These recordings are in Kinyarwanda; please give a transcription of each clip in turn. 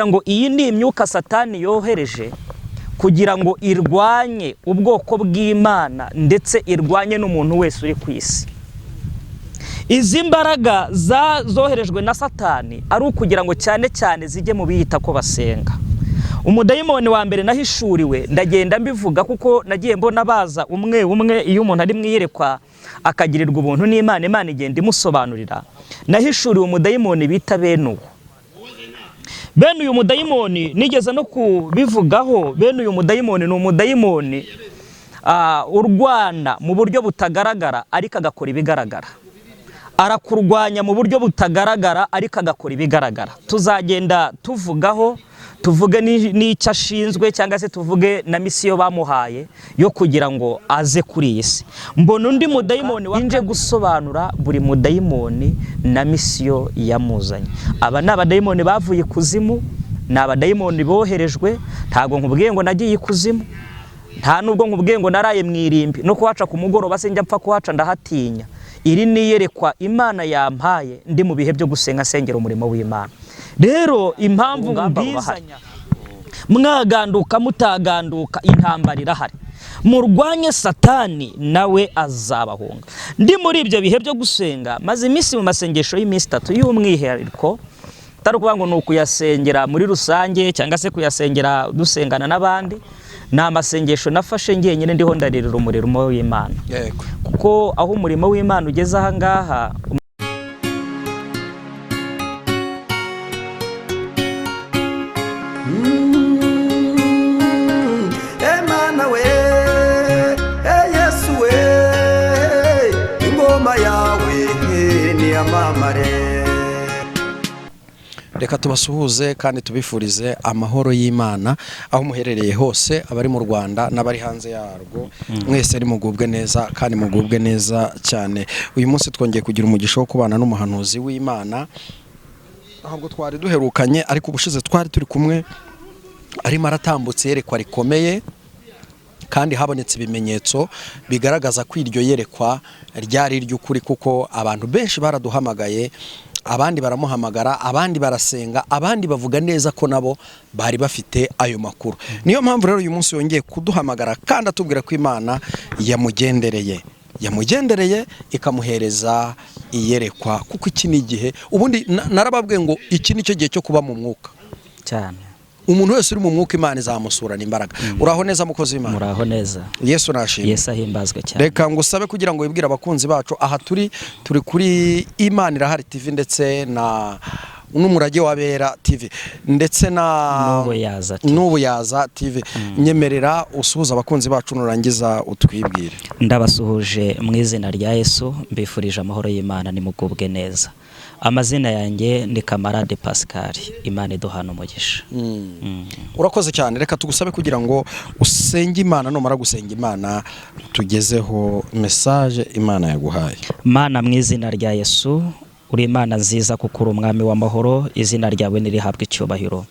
ngo iyi ni imyuka Satani yohereje kugira ngo irwanye ubwoko bw'Imana ndetse irwanye n'umuntu wese uri ku isi. Izi mbaraga zoherejwe na Satani ari ukugira ngo cyane cyane zijye mu biyita ko basenga. Umudayimoni wa mbere nahishuriwe ndagenda mbivuga kuko nagiye mbona baza umwe iyo umuntu ari mwiyerekwa akagirirwa ubuntu n'Imana, Imana igenda imusobanurira. Nahishuriwe umudayimoni bita Benuwo. Bene uyu mudayimoni nigeze no kubivugaho. Bene uyu mudayimoni ni umudayimoni urwana mu buryo butagaragara ariko agakora ibigaragara. Arakurwanya mu buryo butagaragara ariko agakora ibigaragara. Tuzagenda tuvugaho, tuvuge n'icyo ashinzwe cyangwa se tuvuge na misiyo bamuhaye yo kugira ngo aze kuri iyi si. Mbona undi mudayimoni winje gusobanura buri mudayimoni na misiyo yamuzanye. Aba ni abadayimoni bavuye kuzimu, ni abadayimoni boherejwe. Ntago nkubwiye ngo nagiye ikuzimu, nta nubwo nkubwiye ngo naraye mwirimbi, no kuhaca ku mugoroba se njya mpfa kuhaca ndahatinya. Iri ni yerekwa Imana yampaye ndi mu bihe byo gusenga sengera umurimo w'Imana. Rero impamvu mbizanya mwaganduka mutaganduka intambara irahari. Murwanye Satani nawe azabahunga. Ndi muri ibyo bihe byo gusenga maze iminsi mu masengesho y'iminsi 3 y'umwihariko, tari kuvuga ngo ni ukuyasengera muri rusange cyangwa se kuyasengera dusengana n'abandi. Ni amasengesho nafashe ngiye nyine ndiho ndaririra umurimo w'Imana. Kuko aho umurimo w'Imana ugeze aha ngaha Emana we, Yesu we, ingoma yawe ni amamare. Reka tubasuhuze kandi tubifurize amahoro y'Imana aho muherereye hose, abari mu Rwanda n'abari hanze yarwo. Mwese ari mugubwe neza kandi mugubwe neza cyane. Uyu munsi twongeye kugira umugisha wo kubana n'umuhanuzi w'Imana. Ahubwo twari duherukanye ariko ubushize twari turi kumwe arimo aratambutse yerekwa rikomeye kandi habonetse ibimenyetso bigaragaza ko iryo yerekwa ryari iry'ukuri, kuko abantu benshi baraduhamagaye, abandi baramuhamagara, abandi barasenga, abandi bavuga neza ko nabo bari bafite ayo makuru. Niyo mpamvu rero uyu munsi yongeye kuduhamagara kandi atubwira ko Imana yamugendereye ikamuhereza iyerekwa, kuko iki ni igihe ubundi narababwiye ngo iki ni cyo gihe cyo kuba mu mwuka cyane. Umuntu wese uri mu mwuka Imana izamusurana imbaraga. Uraho neza mukozi w'Imana? Muraho neza. Yesu nashimye. Yesu ahimbazwe cyane. Reka ngusabe kugira ngo wibwire abakunzi bacu aha turi kuri Imana Irahari TV ndetse na n'umurage w'abera TV ndetse na Nubuyaza TV. Nyemerera usuhuza abakunzi bacu nurangiza utwibwire. Ndabasuhuje mu izina rya Yesu, mbifurije amahoro y'Imana nimugubwe neza. Amazina yanjye ni Kamarade Pascal. Imana iduhana umugisha. Urakoze cyane. Reka tugusabe kugira ngo usenge Imana, numara gusenga Imana tugezeho message Imana yaguhaye. Mana mu izina rya Yesu, uri Imana nziza kuko uri umwami w'amahoro, izina ryawe nirihabwe icyubahiro.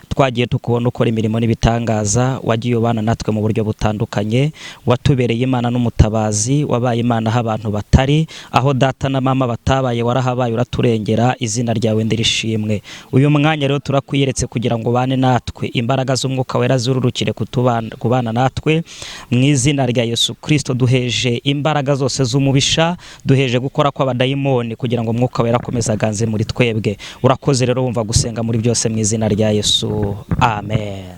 Twagiye tukubona ukora imirimo n'ibitangaza, wagiye ubana natwe mu buryo butandukanye, watubereye Imana n'umutabazi, wabaye Imana aho abantu batari, aho data na mama batabaye warahabaye, uraturengera, izina ryawe ndirishimwe. Uyu mwanya rero turakwiyeretse kugira ngo bane natwe, imbaraga z'umwuka wera zururukire kubana natwe mu izina rya Yesu Kristo. Duheje imbaraga zose z'umubisha, duheje gukora kw'abadayimoni kugira ngo umwuka wera akomeze aganze muri twebwe. Urakoze rero wumva gusenga muri byose mu izina rya Yesu. Amen.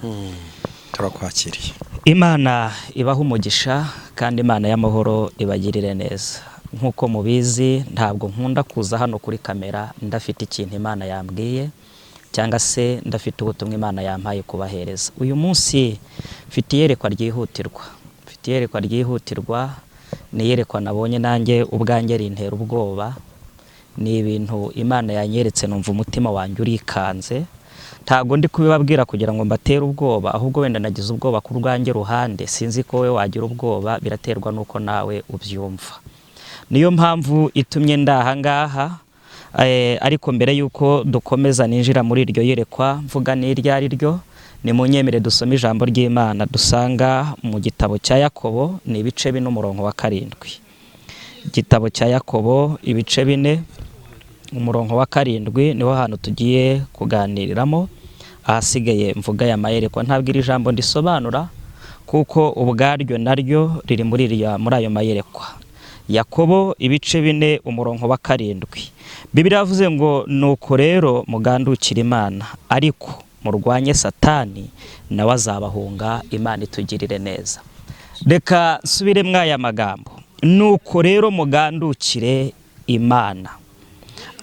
Turakwakiriye. Imana ibaha umugisha kandi Imana y'amahoro ibagirire neza. Nkuko mubizi ntabwo nkunda kuza hano kuri kamera ndafite ikintu Imana yambwiye cyangwa se ndafite ubutumwa Imana yampaye kubahereza. Uyu munsi mfite iyerekwa ryihutirwa, ni iyerekwa nabonye nanjye ubwanjye rintera ubwoba. Ni ibintu Imana yanyeretse numva umutima wanjye urikanze. Ntago ndi kubibabwira kugira ngo mbatere ubwoba, ahubwo wenda nagize ubwoba ku rwanjye ruhande. Sinzi ko we wagira ubwoba, biraterwa nuko nawe ubyumva. Niyo mpamvu itumye ndaha ngaha. Ariko mbere yuko dukomeza ninjira muri iryo yerekwa mvuga n'iryari ryo, ni munyemere dusome ijambo ry'Imana dusanga mu gitabo cya Yakobo, ni ibice 4 umurongo wa 7. Igitabo cya Yakobo ibice 4 umurongo wa 7 niho hantu tugiye kuganiriramo. ahasigaye mvuga aya mayerekwa ntabwo iri jambo ndisobanura kuko ubwaryo naryo riri muri ayo mayerekwa. Yakobo ibice 4 umurongo wa 7. Bibiliya yavuze ngo nuko rero mugandukira Imana ariko murwanye Satani nawe azabahunga, Imana itugirire neza. Reka subire mwaya magambo. Nuko rero mugandukire Imana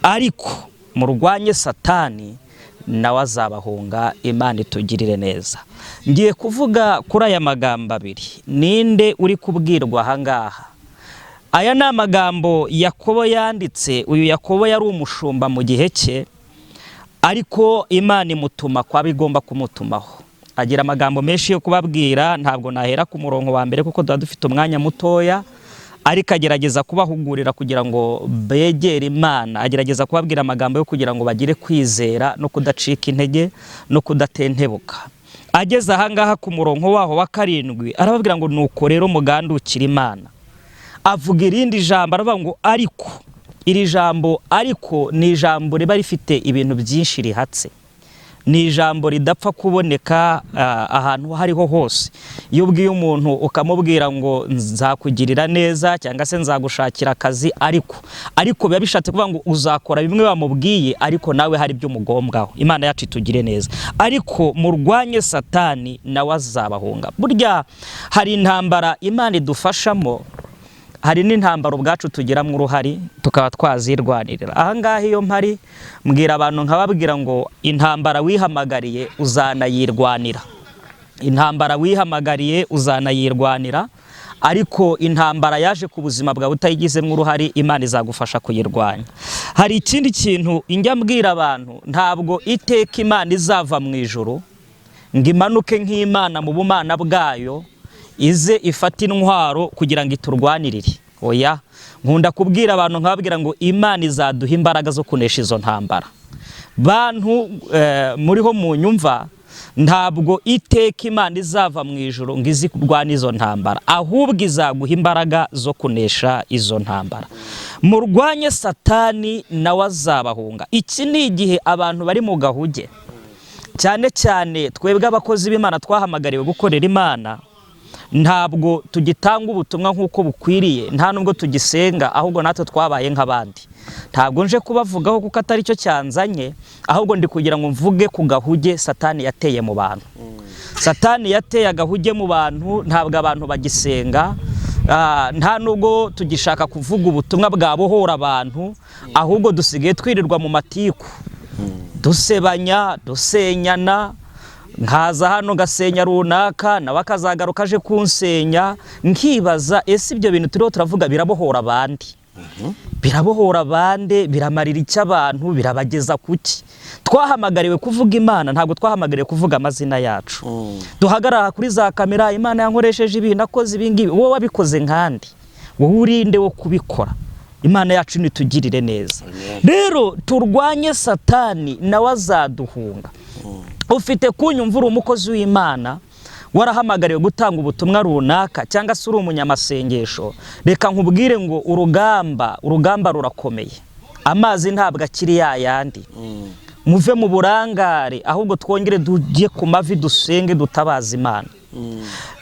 ariko murwanye Satani nawe azabahunga, Imana itugirire neza. Ngiye kuvuga kuri aya magambo abiri. Ninde uri kubwirwa ahangaha? Aya ni amagambo Yakobo yanditse. Uyu Yakobo yari umushumba mu gihe cye, ariko Imana imutuma kwa bigomba kumutumaho. Agira amagambo menshi yo kubabwira, ntabwo nahera ku murongo wa mbere kuko dufite umwanya mutoya, ariko agerageza kubahugurira kugira ngo begere Imana. Agerageza kubabwira amagambo yo kugira ngo bagire kwizera no kudacika intege no kudatentebuka. Ageze ahangaha ku murongo waho wa 7 arababwira ngo nuko rero mugandukira Imana. Avuga irindi jambo aravuga ngo ariko. Iri jambo ariko ni ijambo riba rifite ibintu byinshi rihatse. Ni ijambo ridapfa kuboneka ahantu hariho hose. Iyo ubwiye umuntu ukamubwira ngo nzakugirira neza cyangwa se nzagushakira akazi, ariko biba bishatse kuvuga ngo uzakora bimwe bamubwiye, ariko nawe hari byo mugombwaho. Imana yacu itugire neza. Ariko murwanye Satani nawe azabahunga. Burya hari intambara Imana idufashamo, hari n'intambara ubwacu tugiramo uruhari tukaba twazirwanirira. Ahangaha iyo mpari mbwira abantu nkababwira ngo intambara wihamagariye uzanayirwanira. Intambara wihamagariye uzanayirwanira, ariko intambara yaje ku buzima bwawe utayigizemo uruhari, Imana izagufasha kuyirwanya. Hari ikindi kintu njya mbwira abantu, ntabwo iteka Imana izava mu ijuru ngo imanuke nk'Imana mu bumana bwayo ize ifata intwaro kugira ngo iturwanirire. Oya, nkunda kubwira abantu nkababwira ngo Imana izaduha imbaraga zo kunesha izo ntambara. Bantu muriho mu nyumva, ntabwo iteka Imana izava mu ijuru ngo izi kurwana izo ntambara, ahubwo izaguha imbaraga zo kunesha izo ntambara. Murwanye Satani nawe azabahunga. Iki ni igihe abantu bari mu gahuge, cyane cyane twebwe abakozi b'Imana twahamagariwe gukorera Imana. Ntabwo tugitanga ubutumwa nk'uko bukwiriye, nta nubwo tugisenga, ahubwo natwe twabaye nk'abandi. Ntabwo nje kubavugaho kuko atari cyo cyanzanye, ahubwo ndi kugira ngo mvuge ku gahuge Satani yateye mu bantu. Satani yateye agahuge mu bantu, ntabwo abantu bagisenga, nta nubwo tugishaka kuvuga ubutumwa bwabohora abantu, ahubwo dusigaye twirirwa mu matiku, dusebanya, dusenyana. Nkaza hano gasenya runaka nawe akazagaruka aje kunsenya, nkibaza ese ibyo bintu turiho turavuga birabohora abandi? Birabohora abandi, biramarira icyo abantu, birabageza kuki? Twahamagariwe kuvuga Imana, ntabwo twahamagariwe kuvuga amazina yacu. Duhagarara kuri za kamera, Imana yankoresheje ibi, nakoze ibi ngibi. Wowe wabikoze nkandi, wowe urinde wo kubikora. Imana yacu nitugirire neza. Rero turwanye Satani nawe azaduhunga. Ufite kunyumvura umukozi w'Imana, warahamagariwe gutanga ubutumwa runaka cyangwa se uri umunyamasengesho, reka nkubwire ngo urugamba rurakomeye. Amazi ntabwo akiri yayandi. Muve mu burangare, ahubwo twongere tujye ku mavi dusenge dutabaza Imana.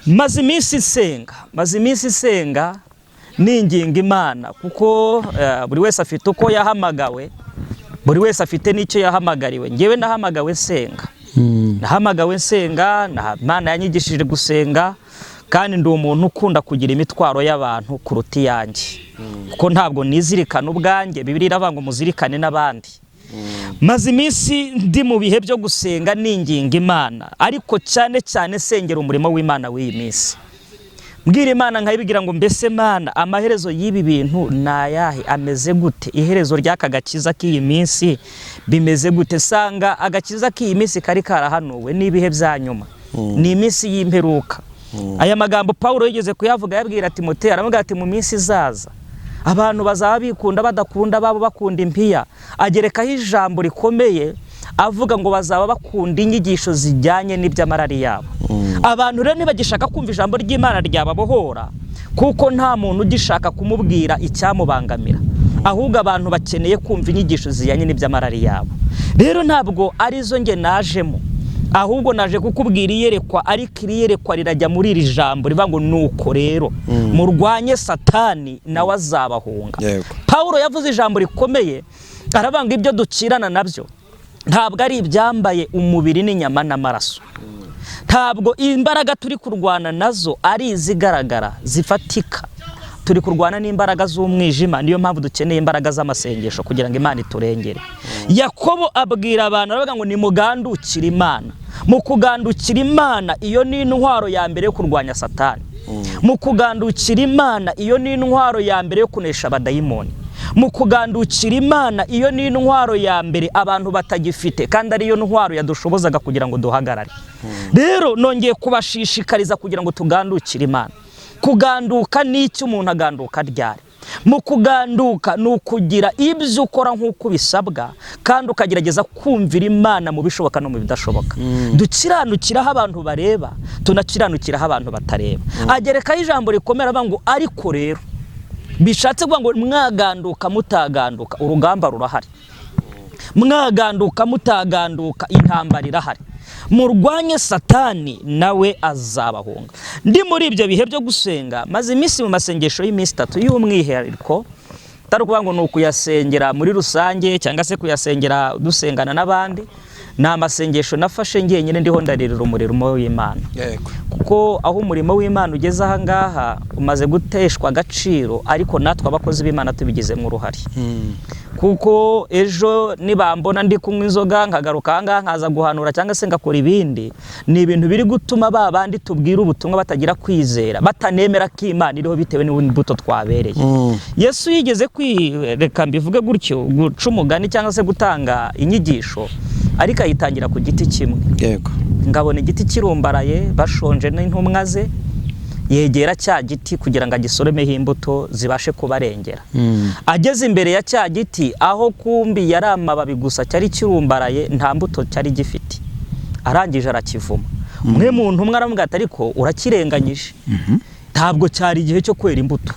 Maze iminsi isenga ninginga Imana, kuko buri wese afite uko yahamagawe, buri wese afite n'icyo yahamagariwe. Ngewe nahamagawe senga. Nahamagawe senga, Imana yanyigishije gusenga, kandi ndi umuntu ukunda kugira imitwaro y'abantu kuruta iyanjye, kuko ntabwo nizirikana ubwanjye. Bibiliya iravuga ngo muzirikane n'abandi. Maze iminsi ndi mu bihe byo gusenga ninginga Imana, ariko cyane cyane sengera umurimo w'Imana w'iyi minsi. Mbwira Imana nkayibigira ngo mbese Mana, amaherezo y'ibi bintu nayahe, ameze gute? Iherezo ry'aka gakiza k'iyi minsi bimeze gute? Sanga agakiza k'iyi minsi kari karahanuwe n'ibihe bya nyuma, ni iminsi y'imperuka. Aya magambo Paulo yigeze kuyavuga, yabwira Timoteyo, aramubwira ati mu minsi izaza abantu bazaba bikunda badakunda, babo bakunda impiya. Agerekaho ijambo rikomeye avuga ngo bazaba bakunda inyigisho zijyanye n'iby'amarari yabo. Abantu rero ntibagishaka kumva ijambo ry'Imana ryababohora, kuko nta muntu ugishaka kumubwira icyamubangamira, ahubwo abantu bakeneye kumva inyigisho zijyanye n'iby'amarari yabo. Rero ntabwo arizo nge najemo, ahubwo naje kukubwira iyerekwa, ariko iri yerekwa rirajya muri iri jambo rivuga ngo nuko rero murwanye Satani nawe azabahunga. Pawulo yavuze ijambo rikomeye, aravuga ngo ibyo dukirana nabyo ntabwo ari ibyambaye umubiri n'inyama n'amaraso. Ntabwo imbaraga turi kurwana nazo ari izigaragara zifatika, turi kurwana n'imbaraga z'umwijima. Niyo mpamvu dukeneye imbaraga z'amasengesho kugira ngo Imana iturengere. Yakobo abwira abantu aravuga ngo nimugandukire Imana. Mu kugandukira Imana, iyo ni intwaro ya mbere yo kurwanya Satani. Mu kugandukira Imana, iyo ni intwaro ya mbere yo kunesha abadayimoni. Mu kugandukira Imana, iyo ni intwaro ya mbere abantu batagifite, kandi ariyo ntwaro yadushobozaga kugira ngo duhagarare. Rero nongeye kubashishikariza kugira ngo tugandukire Imana. Kuganduka ni icyo umuntu aganduka ryari. Mu kuganduka ni ukugira ibyo ukora nk'uko bisabwa, kandi ukagerageza kumvira Imana mu bishoboka no mu bidashoboka. Dukiranukiraho abantu bareba, tunakiranukiraho abantu batareba. Agerekaho ijambo rikomera avuga ngo ariko rero, bishatse kuvuga ngo mwaganduka mutaganduka urugamba rurahari. Mwaganduka mutaganduka intambara irahari. Murwanye Satani nawe azabahunga. Ndi muri ibyo bihe byo gusenga, maze iminsi mu masengesho y'iminsi 3 y'umwihariko, atari kuvuga ngo ni ukuyasengera muri rusange cyangwa se kuyasengera dusengana n'abandi. Ni amasengesho nafashe ngenyine ndiho ndaririra umurimo w'Imana. Kuko aho umurimo w'Imana ugeze aha ngaha umaze guteshwa agaciro, ariko natwe abakozi b'Imana tubigizemo uruhare. Kuko ejo nibambona ndi kunywa inzoga nkagaruka aha ngaha nkaza guhanura cyangwa se ngakora ibindi, ni ibintu biri gutuma babandi tubwira ubutumwa batagira kwizera, batanemera ko Imana iriho bitewe n'imbuto twabereye. Yesu yigeze kwireka mbivuge gutyo, guca umugani cyangwa se gutanga inyigisho, ariko ayitangira ku giti kimwe. Ngabona igiti kirumbaraye, bashonje n'intumwa ze, yegera cya giti kugira ngo agisoromeho imbuto zibashe kubarengera. Ageze imbere ya cya giti, aho kumbi yari amababi gusa cyari kirumbaraye, nta mbuto cyari gifite. Arangije arakivuma. Umwe mu ntumwa aramubwira ati ariko urakirenganyije, ntabwo cyari igihe cyo kwera imbuto.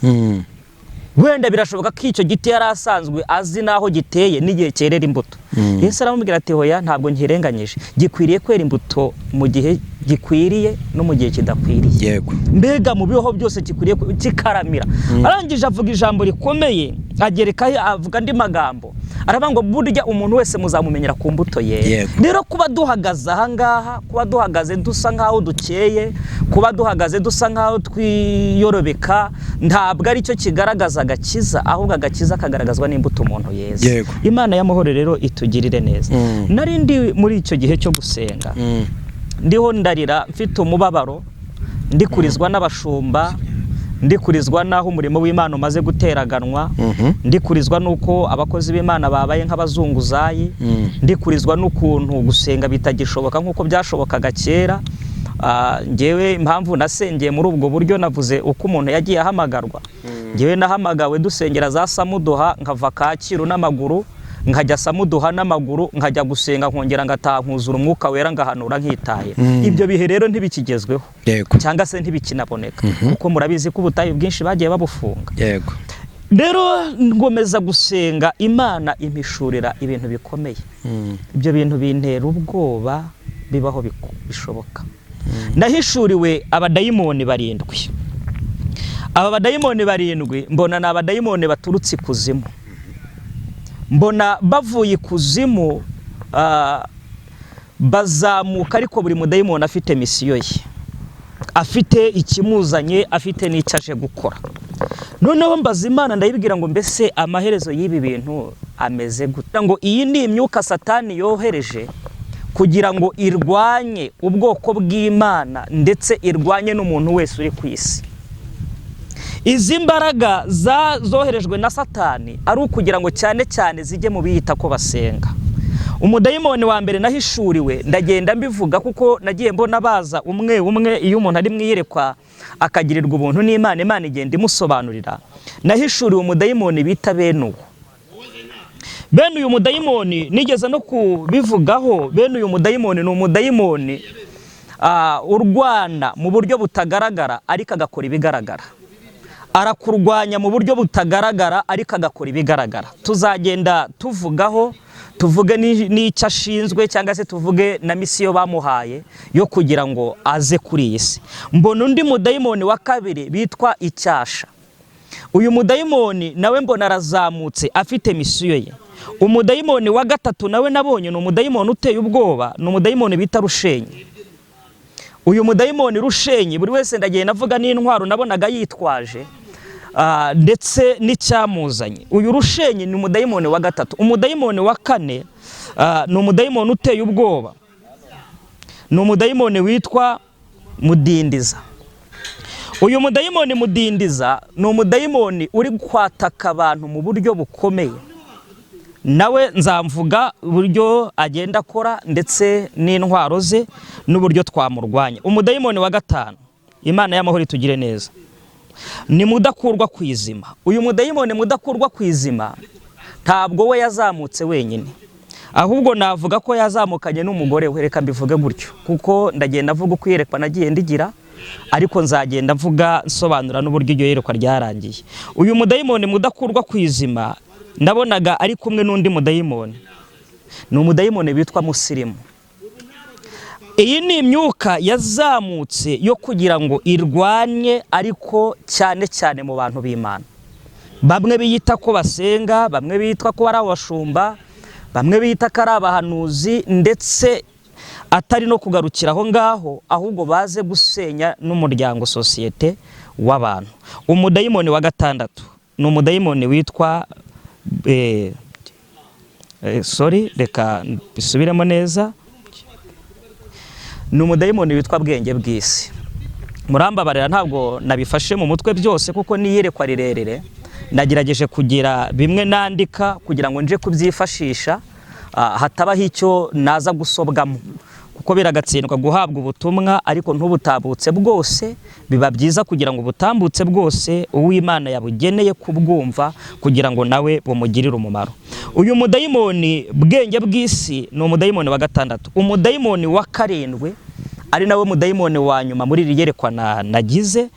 Wenda birashoboka ko icyo giti yari asanzwe azi naho giteye n'igihe cyerera imbuto. Yesu aramubwira ati hoya, ntabwo nkirenganyije, gikwiriye kwera imbuto mu gihe gikwiriye no mu gihe kidakwiriye. Mbega mu biho byose gikwiriye kikaramira. Arangije avuga ijambo rikomeye, agereka avuga andi magambo, aravuga ngo burya umuntu wese muzamumenyera ku mbuto ye. Rero kuba duhagaze aha ngaha, kuba duhagaze dusa nkaho dukeye, kuba duhagaze dusa nkaho twiyorobeka, ntabwo ari cyo kigaragaza agakiza, ahubwo agakiza kagaragazwa n'imbuto umuntu yeze. Imana y'amahoro rero itugirire neza. Nari ndi muri icyo gihe cyo gusenga, ndiho ndarira mfite umubabaro, ndikurizwa n'abashumba, ndikurizwa naho umurimo w'Imana umaze guteraganwa, ndikurizwa nuko abakozi b'Imana babaye nk'abazunguzayi, ndikurizwa n'ukuntu gusenga bitagishoboka nk'uko byashobokaga kera. Ngewe impamvu nasengeye muri ubwo buryo, navuze uko umuntu yagiye ahamagarwa. Ngewe nahamagawe dusengera za Samuduha, nkava Kacyiru n'amaguru, nkajya Samuduha n'amaguru, nkajya gusenga nkongera ngataha nkuzura umwuka wera ngahanura nkitaye. Ibyo bihe rero ntibikigezweho cyangwa se ntibikinaboneka, kuko murabizi ko ubutayu bwinshi bagiye babufunga. Rero ngomeza gusenga, Imana impishurira ibintu bikomeye. Ibyo bintu bintera ubwoba, bibaho bishoboka. Nahishuriwe abadayimoni 7. Aba badayimoni 7 mbona ni abadayimoni baturutse ikuzimu. Mbona bavuye ikuzimu, bazamuka, ariko buri mudayimoni afite misiyo ye, afite ikimuzanye, afite n'icyo aje gukora. Noneho mbaza Imana ndayibwira ngo mbese amaherezo y'ibi bintu ameze gute? Ngo iyi ni imyuka Satani yohereje kugira ngo irwanye ubwoko bw'Imana, ndetse irwanye n'umuntu wese uri ku isi. Izi mbaraga zoherejwe na Satani ari ukugira ngo cyane cyane zijye mu biyita ko basenga. Umudayimoni wa mbere nahishuriwe, ndagenda mbivuga kuko nagiye mbona baza umwe umwe, iyo umuntu ari mwiyerekwa akagirirwa ubuntu n'Imana, Imana igenda imusobanurira. Nahishuriwe umudayimoni bita Benuwo. Bene uyu mudayimoni nigeze no kubivugaho. Bene uyu mudayimoni ni umudayimoni urwana mu buryo butagaragara, ariko agakora ibigaragara. Arakurwanya mu buryo butagaragara, ariko agakora ibigaragara. Tuzagenda tuvugaho, tuvuge n'icyo ashinzwe cyangwa se tuvuge na misiyo bamuhaye yo kugira ngo aze kuri iyi si. Mbona undi mudayimoni wa kabiri bitwa icyasha. Uyu mudayimoni nawe mbona arazamutse afite misiyo ye. Umudayimoni wa gatatu nawe nabonye ni umudayimoni uteye ubwoba, ni umudayimoni bita rushenyi. Uyu mudayimoni rushenyi buri wese ndagenda avuga n'intwaro nabonaga yitwaje ndetse n'icyamuzanye. Uyu rushenyi ni umudayimoni wa gatatu. Umudayimoni wa kane ni umudayimoni uteye ubwoba, ni umudayimoni witwa mudindiza. Uyu mudayimoni mudindiza ni umudayimoni uri kwataka abantu mu buryo bukomeye. Nawe nzamvuga uburyo agenda akora ndetse n'intwaro ze n'uburyo twamurwanya. Umudayimoni wa gatanu, Imana y'amahoro itugire neza, ni mudakurwa kwizima. Uyu mudayimoni mudakurwa kwizima ntabwo we yazamutse wenyine, ahubwo navuga ko yazamukanye n'umugore we. Reka mbivuge gutyo kuko ndagenda avuga uko iyerekwa nagiye ndigira, ariko nzagenda mvuga nsobanura n'uburyo iryo yerekwa ryarangiye. Uyu mudayimoni mudakurwa kwizima ndabonaga ari kumwe n'undi mudayimoni, ni umudayimoni witwa musirimu. Iyi ni imyuka yazamutse yo kugira ngo irwanye, ariko cyane cyane mu bantu b'Imana. Bamwe biyita ko basenga, bamwe biyita ko ari abashumba, bamwe biyita ko ari abahanuzi, ndetse atari no kugarukira aho ngaho, ahubwo baze gusenya n'umuryango, sosiyete w'abantu. Umudayimoni wa gatandatu ni umudayimoni witwa reka bisubiremo neza, ni umudayimoni witwa bwenge bw'isi. Murambabarira ntabwo nabifashe mu mutwe byose kuko niyerekwa rirerire, nagerageje kugira bimwe nandika kugira ngo nje kubyifashisha hatabaho icyo naza gusobwamo, kuko biragatsindwa guhabwa ubutumwa ariko ntubutabutse bwose. Biba byiza kugira ngo ubutambutse bwose uw'Imana yabugeneye kubwumva kugira ngo nawe bumugirire umumaro. Uyu mudayimoni bwenge bw'isi ni umudayimoni wa gatandatu. Umudayimoni wa karindwi ari nawe mudayimoni wa nyuma muri iri yerekwa nagize,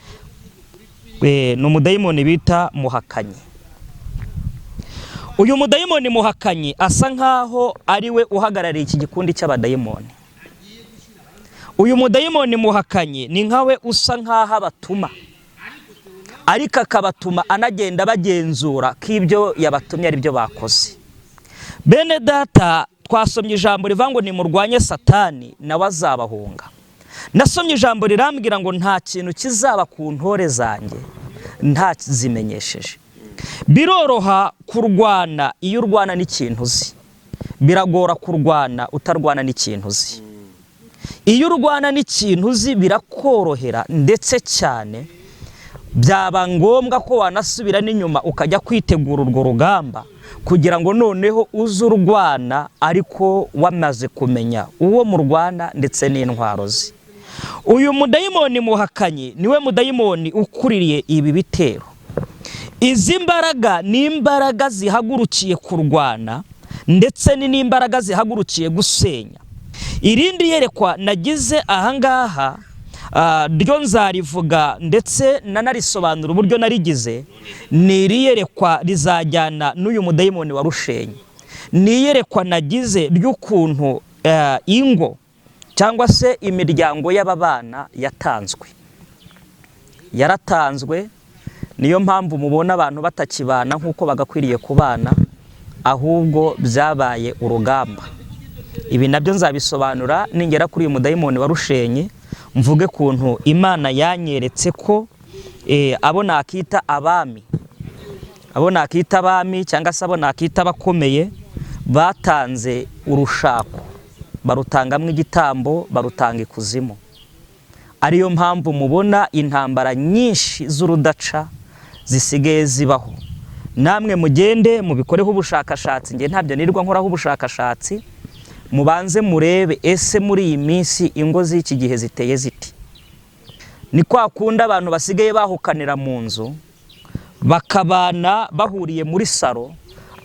ni umudayimoni bita muhakanyi. Uyu mudayimoni muhakanyi asa nkaho ari we uhagarariye iki gikundi cy'abadayimoni. Uyu mudayimoni muhakanyi ni nkawe usa nkaho abatuma, ariko akabatuma anagenda bagenzura ko ibyo yabatumye ari byo bakoze. Bene data, twasomye ijambo rivuga ngo nimurwanye Satani nawe azabahunga. Nasomye ijambo rirambwira ngo nta kintu kizaba ku ntore zanjye ntazimenyesheje. Biroroha kurwana iyo urwana n'ikintu uzi, biragora kurwana utarwana n'ikintu uzi. Iyo urwana n'ikintu uzi birakorohera, ndetse cyane byaba ngombwa ko wanasubira n'inyuma ukajya kwitegura urwo rugamba kugira ngo noneho uze urwana ariko wamaze kumenya uwo murwana ndetse n'intwaro ze. Uyu mudayimoni muhakanyi niwe mudayimoni ukuririye ibi bitero. Izi mbaraga ni imbaraga zihagurukiye kurwana ndetse n'imbaraga zihagurukiye gusenya. Irindi yerekwa nagize ahangaha ryo nzarivuga ndetse nanarisobanura uburyo narigize. Ni iriyerekwa rizajyana n'uyu mudayimoni wa rushenyi. Ni iyerekwa nagize ry'ukuntu ingo cyangwa se imiryango y'ababana yaratanzwe. Niyo mpamvu mubona abantu batakibana nk'uko bagakwiriye kubana, ahubwo byabaye urugamba. Ibi nabyo nzabisobanura ningera kuri uyu mudayimoni wa rushenyi, mvuge kuntu Imana yanyeretse ko abo nakita abami, cyangwa se abo nakita abakomeye, batanze urushako, barutangamwe igitambo, barutanga ikuzimu. Ariyo mpamvu mubona intambara nyinshi z'urudaca zisigaye zibaho. Namwe mugende mubikoreho ubushakashatsi, nge ntabyo nirwa nkoraho ubushakashatsi. Mubanze murebe ese muri iyi minsi ingo z'iki gihe ziteye ziti. Ni kwa kundi abantu basigaye bahukanira mu nzu, bakabana bahuriye muri saro,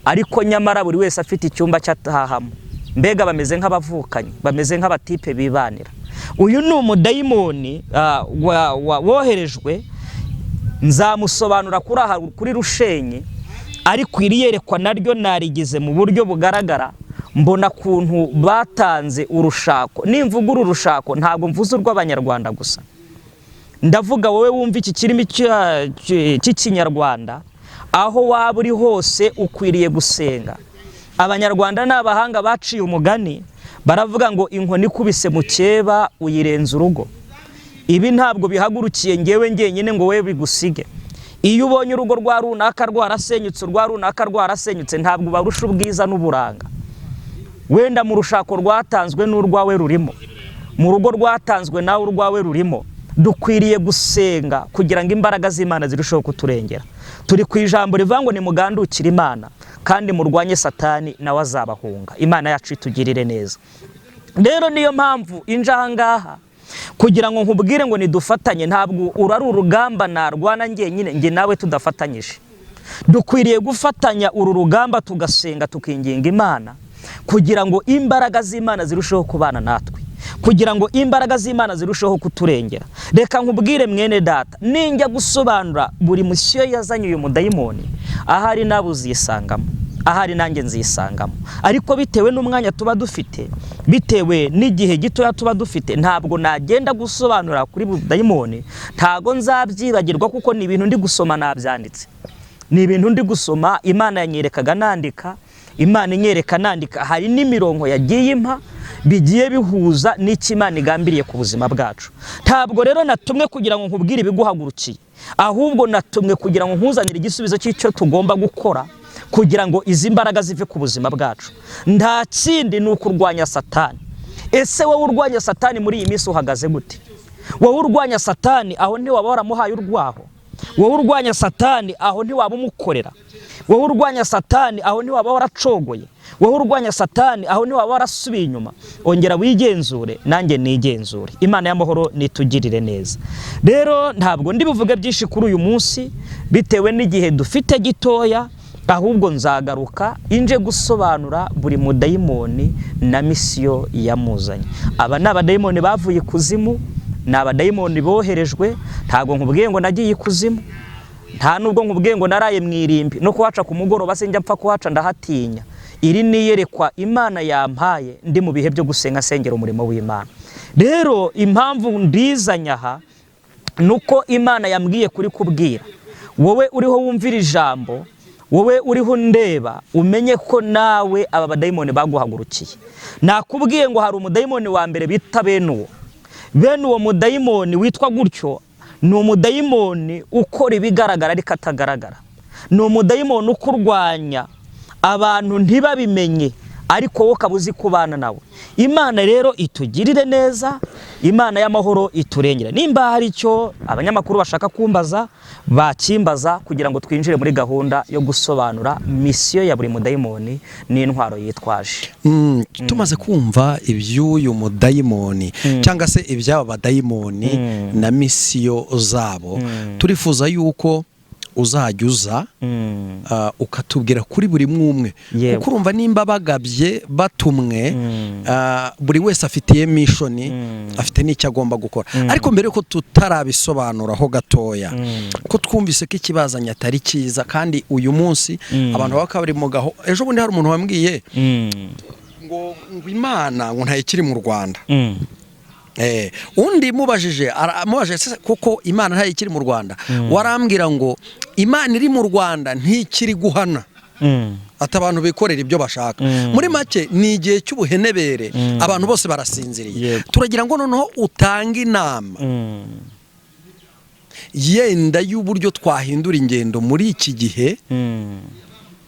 ariko nyamara buri wese afite icyumba cyatahamo. Mbega bameze nk'abavukanye, bameze nk'abatipe bibanira. Uyu ni umudayimoni woherejwe, nzamusobanura kuri rushenyi, ariko iri yerekwa naryo narigize mu buryo bugaragara mbona kuntu batanze urushako. Nimvuga uru rushako ntabwo mvuze urw'Abanyarwanda gusa, ndavuga wowe wumva iki kirimi cy'ikinyarwanda, aho waba uri hose ukwiriye gusenga. Abanyarwanda ni abahanga baciye umugani, baravuga ngo inkoni ikubise mu cyeba uyirenza urugo. Ibi ntabwo bihagurukiye ngewe ngenyine ngo wewe bigusige. Iyo ubonye urugo rwa runaka rwarasenyutse, urwa runaka rwarasenyutse, ntabwo barusha ubwiza n'uburanga. Wenda mu rushako rwatanzwe n'urwawe rurimo, mu rugo rwatanzwe nawe urwawe rurimo. Dukwiriye gusenga kugira ngo imbaraga z'Imana zirusheho kuturengera. Turi ku ijambo rivuga ngo nimugandukire Imana kandi murwanye Satani nawe azabahunga. Imana yacu itugirire neza. Rero niyo mpamvu inje aha ngaha kugira ngo nkubwire ngo nidufatanye. Ntabwo urari urugamba narwana ngenyine, nge nawe tudafatanyije. Dukwiriye gufatanya uru rugamba, tugasenga tukinginga Imana kugira ngo imbaraga z'Imana zirusheho kubana natwe, kugira ngo imbaraga z'Imana zirusheho kuturengera. Reka nkubwire mwene data, ninjya gusobanura buri misiyo yazanye uyu mudayimoni, ahari nawe uzisangamo, ahari nanjye nzisangamo. Ariko bitewe n'umwanya tuba dufite, bitewe n'igihe gitoya tuba dufite, ntabwo nagenda gusobanura kuri mudayimoni, ntago nzabyibagirwa kuko ni ibintu ndi gusoma nabyanditse. Ni ibintu ndi gusoma, Imana yanyerekaga nandika, Imana inyereka nandika. Hari n'imirongo yagiye impa bigiye bihuza n'iki Imana igambiriye ku buzima bwacu. Ntabwo rero natumwe kugira ngo nkubwire ibiguhagurukiye, ahubwo natumwe kugira ngo nkuzanire igisubizo cy'icyo tugomba gukora kugira ngo izi mbaraga zive ku buzima bwacu. Nta kindi ni ukurwanya Satani. Ese wowe urwanya Satani muri iyi minsi uhagaze gute? Wowe urwanya Satani aho ntiwaba waramuhaye urwaho? Wowe urwanya Satani aho ntiwaba umukorera? Wowe urwanya Satani aho ntiwaba waracogoye? Wowe urwanya Satani aho ntiwaba warasubiye inyuma? Ongera wigenzure nanjye nigenzure. Imana y'amahoro nitugirire neza. Rero ntabwo ndi buvuge byinshi kuri uyu munsi bitewe n'igihe dufite gitoya, ahubwo nzagaruka inje gusobanura buri mudayimoni na misiyo yamuzanye. Aba ni abadayimoni bavuye ikuzimu, ni abadayimoni boherejwe. Ntabwo nkubwiye ngo nagiye ikuzimu, nta nubwo nkubwiye ngo naraye mwirimbi, no kuhaca ku mugoroba sinjya mpfa kuhaca, ndahatinya. Iri ni yerekwa Imana yampaye ndi mu bihe byo gusenga sengera umurimo w'Imana. Rero impamvu ndizanya aha nuko Imana yambwiye kuri kubwira wowe uriho wumvira ijambo, wowe uriho ndeba, umenye ko nawe aba badayimoni baguhagurukiye. Nakubwiye ngo hari umudayimoni wa mbere bita Benuwo. Benuwo mudayimoni witwa gutyo ni umudayimoni ukora ibigaragara ariko atagaragara. Ni umudayimoni ukurwanya abantu ntibabimenye, ariko wowe kabuzi kubana nawe. Imana rero itugirire neza, Imana y'amahoro iturengera. Nimba hari icyo abanyamakuru bashaka kumbaza bakimbaza kugira ngo twinjire muri gahunda yo gusobanura misiyo ya buri mudayimoni n'intwaro yitwaje. Tumaze kumva iby'uyu mudayimoni cyangwa se iby'aba badayimoni na misiyo zabo, turifuza yuko uzajya uza ukatubwira kuri buri mwumwe, kuko urumva nimba bagabye batumwe, buri wese afitiye mishoni, afite n'icyo agomba gukora. Ariko mbere ko tutarabisobanuraho gatoya, ko twumvise ko ikibazanye atari cyiza, kandi uyu munsi abantu bakabari mu gaho. Ejo bundi hari umuntu wambwiye ngo Imana ngo ntayikiri mu Rwanda. Undi mubajije kuko Imana ntayikiri mu Rwanda, warambwira ngo Imana iri mu Rwanda ntikiri guhana, ati abantu bikorera ibyo bashaka. Muri make ni igihe cy'ubuhenebere, abantu bose barasinziriye. Turagira ngo noneho utange inama yenda y'uburyo twahindura ingendo muri iki gihe,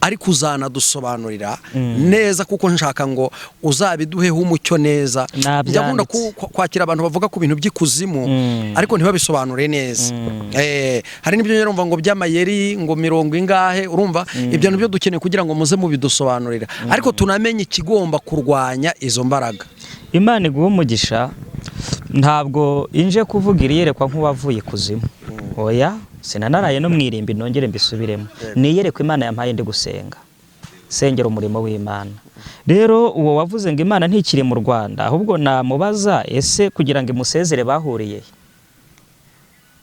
ariko uzanadusobanurira neza, kuko nshaka ngo uzabiduheho umucyo neza. Ndakunda kwakira abantu bavuga ku bintu by'ikuzimu ariko ntibabisobanure neza. Hari n'ibyo urumva ngo by'amayeri ngo 70 urumva, ibyo nibyo dukeneye kugira ngo muze mubidusobanurira, ariko tunamenye ikigomba kurwanya izo mbaraga. Imana iguha umugisha. Ntabwo inje kuvuga iyerekwa nk'uwavuye ikuzimu, oya, sinanaraye no mwirimbi nongere mbisubiremo. Niyerekwa Imana yampaye ndi gusenga, sengera umurimo w'Imana. Rero uwo wavuze ngo Imana ntikiri mu Rwanda, ahubwo namubaza ese kugira ngo imusezere bahuriye.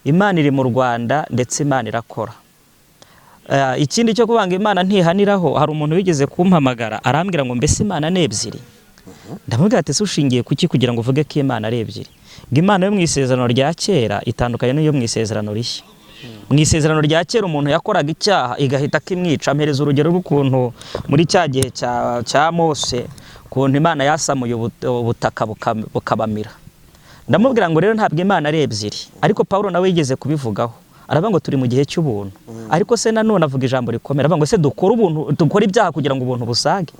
Imana iri mu Rwanda ndetse Imana irakora. ikindi cyo kubanga Imana ntihaniraho, hari umuntu wigeze kumpamagara arambwira ngo mbese Imana ni ebyiri. Ndamubwira ati se ushingiye kuki kugira ngo uvuge ko Imana ari ebyiri? Ngo Imana yo mu isezerano rya kera itandukanye n'iyo mu isezerano rishya. Mu isezerano rya kera umuntu yakoraga icyaha igahita akimwica. Mpereza urugero rw'ukuntu muri cya gihe cya Mose ukuntu Imana yasamuye ubutaka bukabamira. Ndamubwira ngo rero ntabwo Imana ari ebyiri, ariko Pawulo nawe yigeze kubivugaho aravuga ngo turi mu gihe cy'ubuntu. Ariko se nanone avuga ijambo rikomera aravuga ngo se dukora ibyaha kugira ngo ubuntu busage.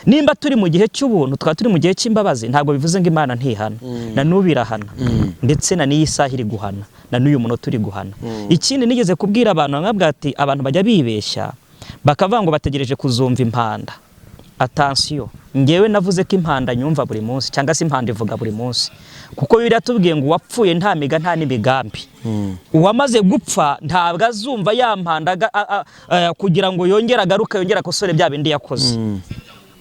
Nimba turi mu gihe cy'ubuntu twaba turi mu gihe cy'imbabazi, ntabwo bivuze ngo Imana ntihana. Na n'ubu irahana, ndetse na n'iyi saha iri guhana, na n'uyu munota uri guhana. Ikindi nigeze kubwira abantu nkabwira ati abantu bajya bibeshya bakavuga ngo bategereje kuzumva impanda. Attention, ngewe navuze ko impanda nyumva buri munsi cyangwa se impanda ivuga buri munsi, kuko Bibiliya tubwiye ngo uwapfuye nta miga nta n'imigambi. Uwamaze gupfa ntabwo azumva ya mpanda kugira ngo yongere agaruke yongere akosore bya bindi yakoze.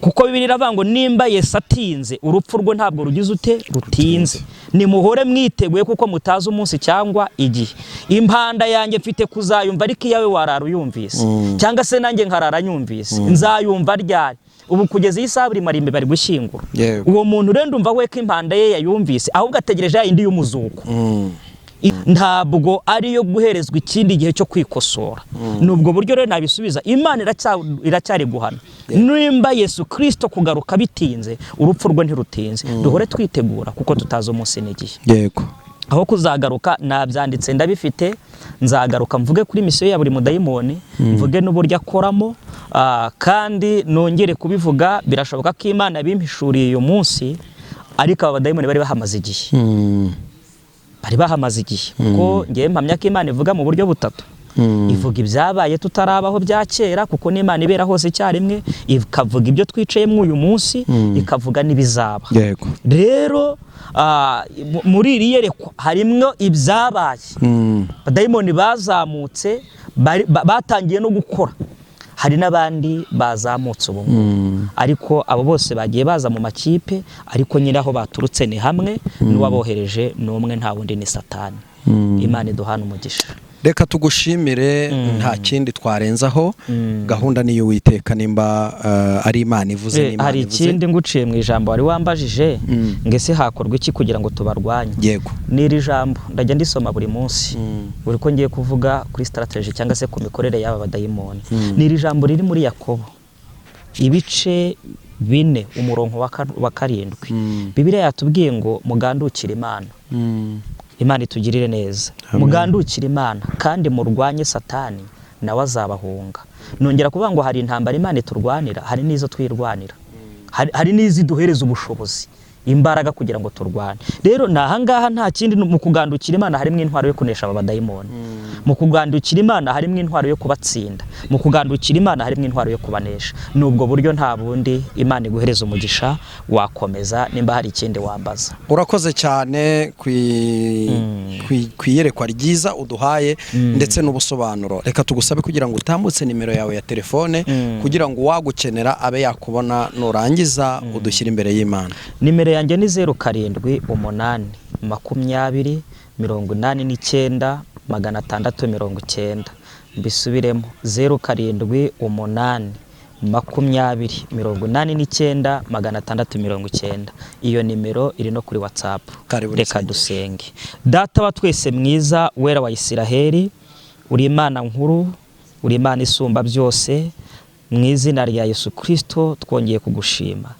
Kuko Bibiliya iravuga ngo nimba Yesu atinze urupfu rwe ntabwo rugize ute rutinze. Nimuhore mwiteguye kuko mutazi umunsi cyangwa igihe. Impanda yanjye mfite kuzayumva ariko iyawe warara uyumvise, cyangwa se nanjye nkarara nyumvise. Nzayumva ryari? Ubu kugeza iyi saha buri marimbe bari gushyingura. Uwo muntu rero ndumva we ko impanda ye yayumvise ahubwo ategereje yindi y'umuzuko. Ntabwo ariyo guherezwa ikindi gihe cyo kwikosora. Nubwo buryo rero nabisubiza, Imana iracyari guhana. Nimba Yesu Kristo kugaruka bitinze urupfu rwe ntirutinze. Duhore twitegura kuko tutazi umunsi n'igihe. Yego. Aho kuzagaruka nabyanditse ndabifite, nzagaruka mvuge kuri misiyo ya buri mudayimoni, mvuge n'uburyo akoramo, kandi nongere kubivuga. Birashoboka ko Imana bimpishuriye uyu munsi, ariko aba badayimoni bari bahamaze igihe. Bari bahamaze igihe kuko ngiye mpamya ko Imana ivuga mu buryo butatu. Ivuga ibyabaye tutarabaho bya kera kuko n'Imana ibera hose icyarimwe, ikavuga ibyo twicayemo uyu munsi, ikavuga n'ibizaba. Rero muri iri yerekwa harimwo ibyabaye. Abadayimoni bazamutse batangiye no gukora. Hari n'abandi bazamutse ubu, ariko abo bose bagiye baza mu makipe, ariko nyiraho baturutse ni hamwe, n'uwabohereje n'umwe nta wundi ni Satani. Imana iduhana umugisha. Reka tugushimire, nta kindi twarenzaho. Gahunda niyo Uwiteka nimba ari Imana ivuze n'Imana ivuze. Hari ikindi nguciye mu ijambo wari wambajije ngese hakorwa iki kugira ngo tubarwanye. Yego. N'iri jambo ndajya ndisoma buri munsi buri ko ngiye kuvuga kuri strategy cyangwa se ku mikorere y'aba badayimoni. N'iri jambo riri muri Yakobo ibice 4 umurongo wa 7. Bibiliya yatubwiye ngo mugandukire Imana. Imana itugirire neza. Mugandukire Imana kandi murwanye Satani nawe azabahunga. Nongera kuvuga ngo hari intambara Imana iturwanira, hari nizo twirwanira, hari nizi duhereza ubushobozi, imbaraga kugira ngo turwane. Rero nahangaha nta kindi mu kugandukira Imana harimo intwaro yo kunesha aba badayimoni. Mu kugandukira Imana harimo intwaro yo kubatsinda. Mu kugandukira Imana harimo intwaro yo kubanesha. Nubwo buryo nta bundi Imana iguhereza umugisha wakomeza nimba hari ikindi wambaza. Urakoze cyane kwiyerekwa ryiza uduhaye ndetse n'ubusobanuro. Reka tugusabe kugira ngo utambutse nimero yawe ya telefone kugira ngo wagukenera abe yakubona nurangiza udushyira imbere y'Imana. Nimero yanjye ni 07 8 20 89 mbisubiremo 07 8 20 89 iyo nimero iri no kuri WhatsApp. Reka dusenge. Data wa twese mwiza, wera wa Isiraheli, uri Imana nkuru, uri Imana isumba byose, mu izina rya Yesu Kristo twongeye kugushima.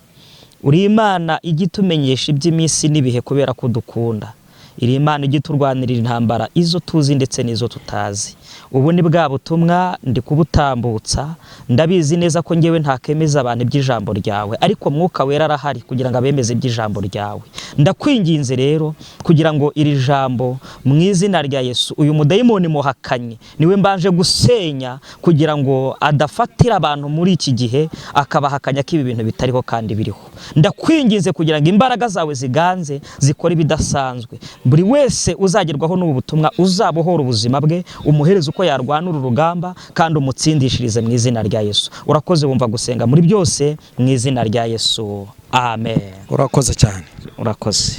Uri Imana igitumenyesha iby'iminsi n'ibihe kubera ko dukunda. Iri Imana igiturwanirira intambara izo tuzi ndetse n'izo tutazi. Ubu ni bwa butumwa ndi kubutambutsa, ndabizi neza ko ngewe ntakemeza abantu iby'ijambo ryawe, ariko Mwuka Wera arahari kugira ngo abemeze iby'ijambo ryawe. Ndakwinginze rero kugira ngo iri jambo mu izina rya Yesu, uyu mudayimoni muhakanye niwe mbanje gusenya kugira ngo adafatira abantu muri iki gihe akabahakanya ko ibi bintu bitariho kandi biriho. Ndakwinginze kugira ngo imbaraga zawe ziganze zikora ibidasanzwe. Buri wese uzagerwaho n'ubu butumwa uzabohora ubuzima bwe, umuhereza uko yarwana uru rugamba kandi umutsindishirize mu izina rya Yesu. Urakoze wumva gusenga muri byose mu izina rya Yesu. Amen. Urakoze cyane. Urakoze.